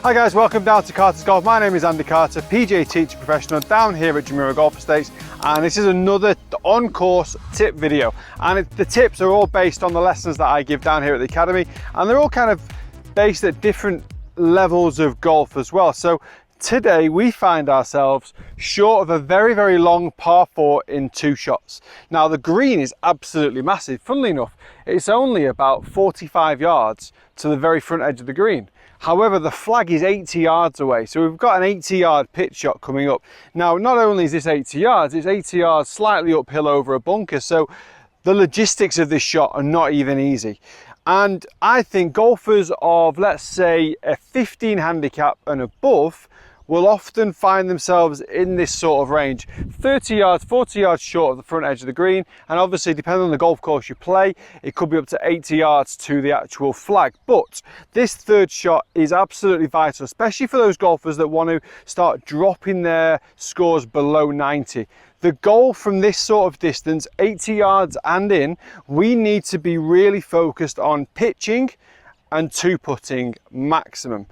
Hi guys, welcome down to Carter's Golf. My name is Andy Carter, PGA teacher professional down here at Jumeirah Golf Estates, and this is another on-course tip video. And the tips are all based on the lessons that I give down here at the academy, and they're all kind of based at different levels of golf as well. So today we find ourselves short of a very, very long par 4 in 2 shots. Now the green is absolutely massive. Funnily enough, it's only about 45 yards to the very front edge of the green. However, the flag is 80 yards away, so we've got an 80-yard pitch shot coming up. Now, not only is this 80 yards, it's 80 yards slightly uphill over a bunker, so the logistics of this shot are not even easy. And I think golfers of, let's say, a 15 handicap and above will often find themselves in this sort of range, 30 yards, 40 yards short of the front edge of the green. And obviously, depending on the golf course you play, it could be up to 80 yards to the actual flag. But this third shot is absolutely vital, especially for those golfers that want to start dropping their scores below 90. The goal from this sort of distance, 80 yards and in, we need to be really focused on pitching and 2-putting maximum.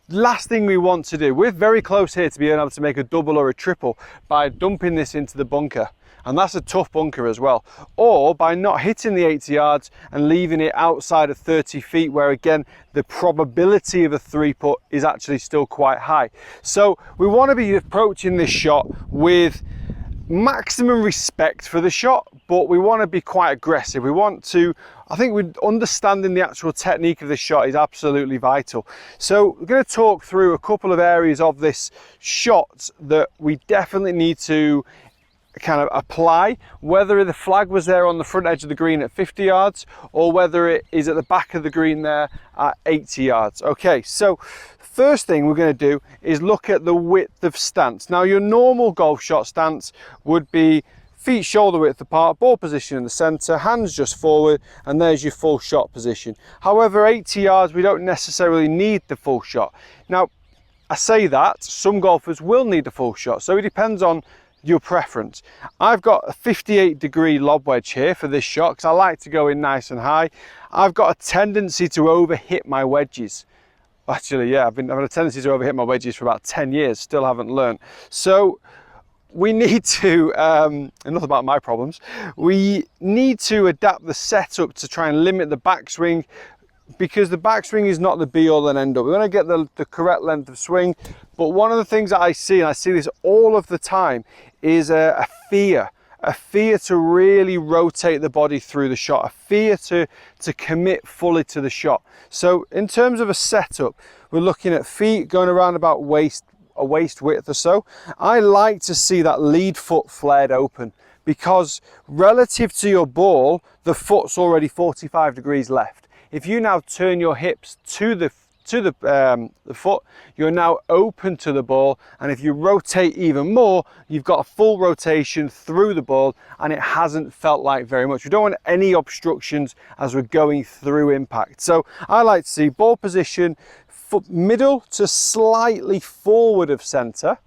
Last thing we want to do, we're very close here to being able to make a double or a triple by dumping this into the bunker, and that's a tough bunker as well, or by not hitting the 80 yards and leaving it outside of 30 feet where again the probability of a 3-putt is actually still quite high. So we want to be approaching this shot with maximum respect for the shot, but we want to be quite aggressive. We want to, I think understanding the actual technique of this shot is absolutely vital. So we're going to talk through a couple of areas of this shot that we definitely need to kind of apply, whether the flag was there on the front edge of the green at 50 yards or whether it is at the back of the green there at 80 yards. Okay, so first thing we're going to do is look at the width of stance. Now your normal golf shot stance would be feet shoulder width apart, ball position in the center, hands just forward, and there's your full shot position. However, 80 yards, we don't necessarily need the full shot. Now, I say that, some golfers will need the full shot, so it depends on your preference. I've got a 58-degree lob wedge here for this shot because I like to go in nice and high. I've got a tendency to overhit my wedges. Actually, yeah, I've had a tendency to overhit my wedges for about 10 years, still haven't learned. So we need to, enough about my problems, we need to adapt the setup to try and limit the backswing, because the backswing is not the be all and end all. We're going to get the correct length of swing, but one of the things that I see, and I see this all of the time, is a fear to really rotate the body through the shot, a fear to commit fully to the shot. So in terms of a setup, we're looking at feet going around about a waist width or so. I like to see that lead foot flared open, because relative to your ball, the foot's already 45 degrees left. If you now turn your hips to the foot, you're now open to the ball, and if you rotate even more, you've got a full rotation through the ball, and it hasn't felt like very much. We don't want any obstructions as we're going through impact. So I like to see ball position, foot middle to slightly forward of center,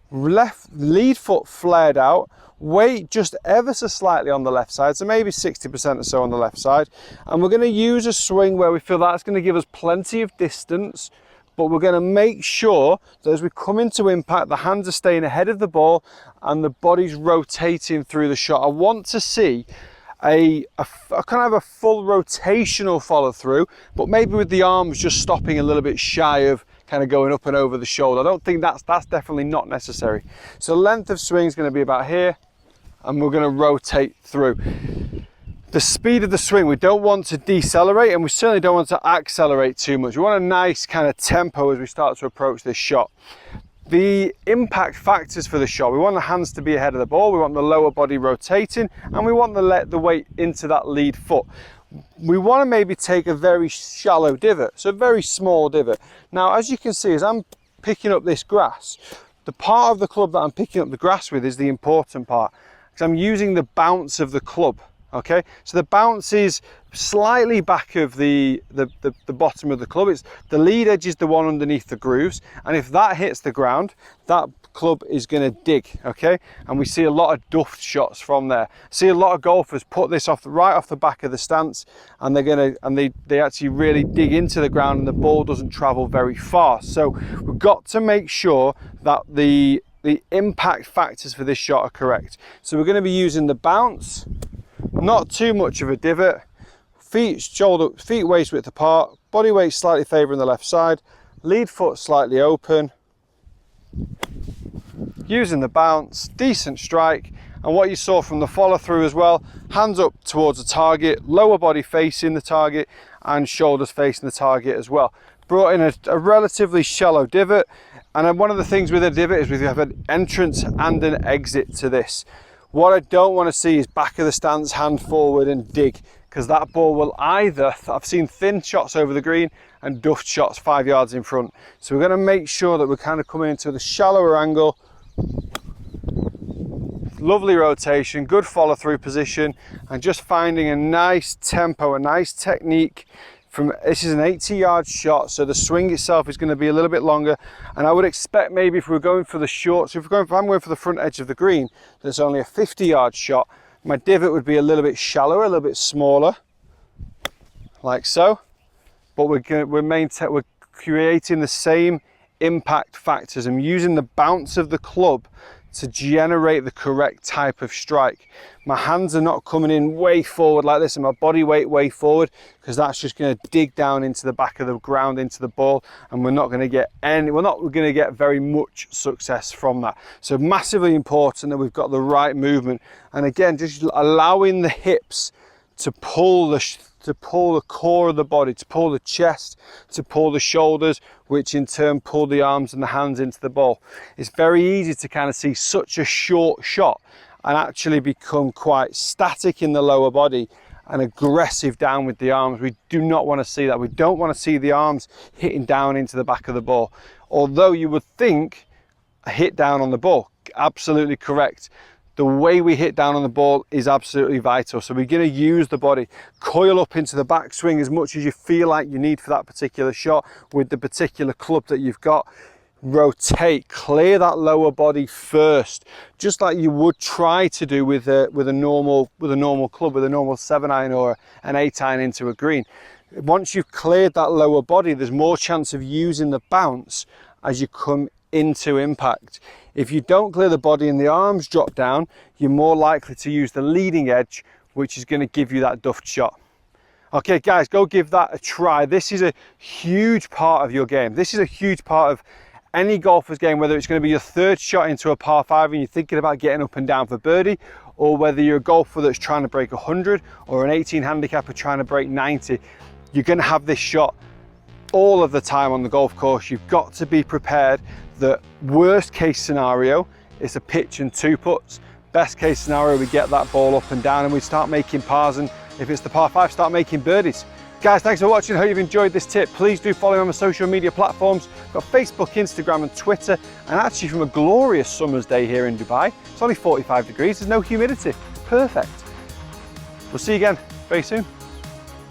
left lead foot flared out, weight just ever so slightly on the left side, so maybe 60% or so on the left side, and we're going to use a swing where we feel that's going to give us plenty of distance, but we're going to make sure that as we come into impact, the hands are staying ahead of the ball and the body's rotating through the shot. I want to see a kind of a full rotational follow through, but maybe with the arms just stopping a little bit shy of kind of going up and over the shoulder. I don't think that's definitely not necessary. So length of swing is going to be about here, and we're going to rotate through. The speed of the swing, we don't want to decelerate, and we certainly don't want to accelerate too much. We want a nice kind of tempo as we start to approach this shot. The impact factors for the shot, we want the hands to be ahead of the ball, we want the lower body rotating, and we want to let the weight into that lead foot. We want to maybe take a very shallow divot, so a very small divot. Now, as you can see, as I'm picking up this grass, the part of the club that I'm picking up the grass with is the important part, because I'm using the bounce of the club. Okay, so the bounce is slightly back of the bottom of the club. It's the lead edge is the one underneath the grooves, and if that hits the ground, that club is going to dig, okay? And we see a lot of duff shots from there. See a lot of golfers put this right off the back of the stance, and they actually really dig into the ground, and the ball doesn't travel very far. So we've got to make sure that the impact factors for this shot are correct. So we're going to be using the bounce, not too much of a divot, feet waist width apart, body weight slightly favouring the left side, lead foot slightly open, using the bounce, decent strike. And what you saw from the follow through as well, hands up towards the target, lower body facing the target and shoulders facing the target as well. Brought in a relatively shallow divot. And then one of the things with a divot is we have an entrance and an exit to this. What I don't want to see is back of the stance, hand forward and dig, because that ball will either, I've seen thin shots over the green and duffed shots 5 yards in front. So we're going to make sure that we're kind of coming into the shallower angle. Lovely rotation, good follow through position, and just finding a nice tempo, a nice technique. This is an 80-yard shot, so the swing itself is going to be a little bit longer, and I would expect maybe if we're going for the short, so if I'm going for the front edge of the green, there's only a 50-yard shot, my divot would be a little bit shallower, a little bit smaller, like so, but we're creating the same impact factors. I'm using the bounce of the club to generate the correct type of strike. My hands are not coming in way forward like this and my body weight way forward, because that's just going to dig down into the back of the ground, into the ball, and we're not going to get very much success from that. So massively important that we've got the right movement, and again, just allowing the hips to pull the core of the body, to pull the chest, to pull the shoulders, which in turn pull the arms and the hands into the ball. It's very easy to kind of see such a short shot and actually become quite static in the lower body and aggressive down with the arms. We do not want to see that. We don't want to see the arms hitting down into the back of the ball. Although you would think a hit down on the ball, absolutely correct. The way we hit down on the ball is absolutely vital. So we're going to use the body, coil up into the backswing as much as you feel like you need for that particular shot with the particular club that you've got. Rotate, clear that lower body first, just like you would try to do with a normal club, with a normal 7-iron or an 8-iron into a green. Once you've cleared that lower body, there's more chance of using the bounce as you come into impact. If you don't clear the body and the arms drop down, you're more likely to use the leading edge, which is going to give you that duffed shot. Okay guys, go give that a try. This is a huge part of your game. This is a huge part of any golfer's game, whether it's going to be your third shot into a par 5 and you're thinking about getting up and down for birdie, or whether you're a golfer that's trying to break 100 or an 18 handicapper trying to break 90. You're going to have this shot all of the time on the golf course. You've got to be prepared that worst case scenario is a pitch and 2 putts. Best case scenario, we get that ball up and down and we start making pars, and if it's the par 5, start making birdies. Guys, thanks for watching. I hope you've enjoyed this tip. Please do follow me on my social media platforms. I've got Facebook, Instagram and Twitter. And actually from a glorious summer's day here in Dubai, it's only 45 degrees, there's no humidity. Perfect. We'll see you again very soon.